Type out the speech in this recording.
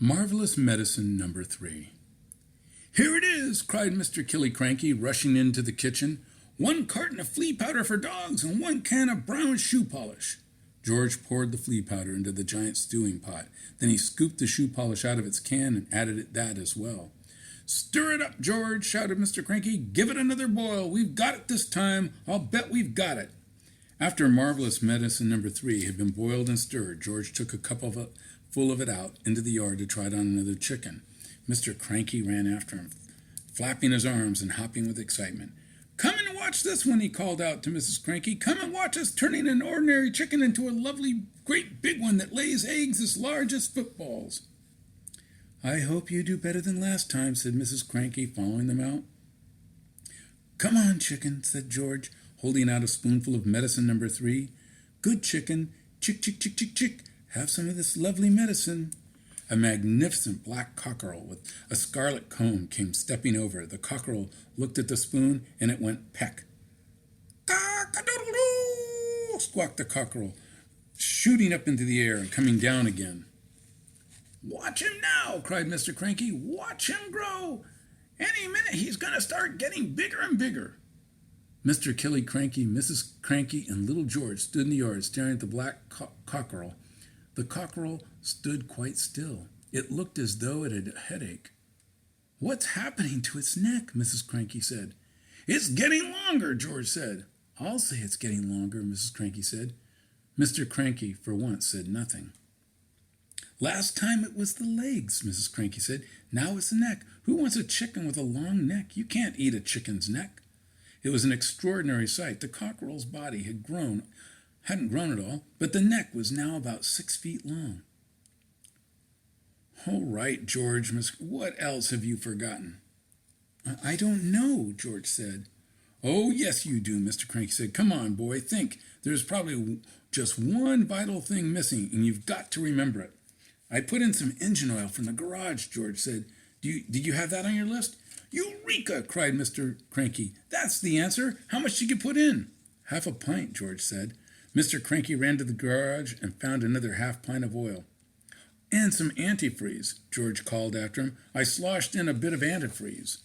Marvelous Medicine Number 3. "Here it is!" cried Mr. Killiecranky, rushing into the kitchen. "1 carton of flea powder for dogs and 1 can of brown shoe polish." George poured the flea powder into the giant stewing pot. Then he scooped the shoe polish out of its can and added that as well. "Stir it up, George!" shouted Mr. Cranky. "Give it another boil. We've got it this time. I'll bet we've got it." After Marvelous Medicine Number 3 had been boiled and stirred, George took a cup full of it out into the yard to try it on another chicken. Mr. Cranky ran after him, flapping his arms and hopping with excitement. "Come and watch this one," he called out to Mrs. Cranky. "Come and watch us turning an ordinary chicken into a lovely, great big one that lays eggs as large as footballs." "I hope you do better than last time," said Mrs. Cranky, following them out. "Come on, chicken," said George, holding out a spoonful of medicine number 3. "Good chicken, chick, chick, chick, chick, chick. Have some of this lovely medicine." A magnificent black cockerel with a scarlet comb came stepping over. The cockerel looked at the spoon, and it went peck. "Cock-a-doodle-doo!" squawked the cockerel, shooting up into the air and coming down again. "Watch him now!" cried Mr. Cranky. "Watch him grow! Any minute he's going to start getting bigger and bigger." Mr. Killiecranky, Mrs. Cranky, and little George stood in the yard staring at the black cockerel. The cockerel stood quite still. It looked as though it had a headache. "What's happening to its neck?" Mrs. Cranky said. "It's getting longer," George said. "I'll say it's getting longer," Mrs. Cranky said. Mr. Cranky, for once, said nothing. "Last time it was the legs," Mrs. Cranky said. "Now it's the neck. Who wants a chicken with a long neck? You can't eat a chicken's neck." It was an extraordinary sight. The cockerel's body hadn't grown at all, but the neck was now about 6 feet long. "All right, George, what else have you forgotten?" "I don't know," George said. "Oh, yes, you do," Mr. Cranky said. "Come on, boy, think. There's probably just one vital thing missing, and you've got to remember it." "I put in some engine oil from the garage," George said. Did you have that on your list?" "Eureka!" cried Mr. Cranky. "That's the answer. How much did you put in?" "Half a pint," George said. Mr. Cranky ran to the garage and found another half pint of oil. "And some antifreeze," George called after him. "I sloshed in a bit of antifreeze."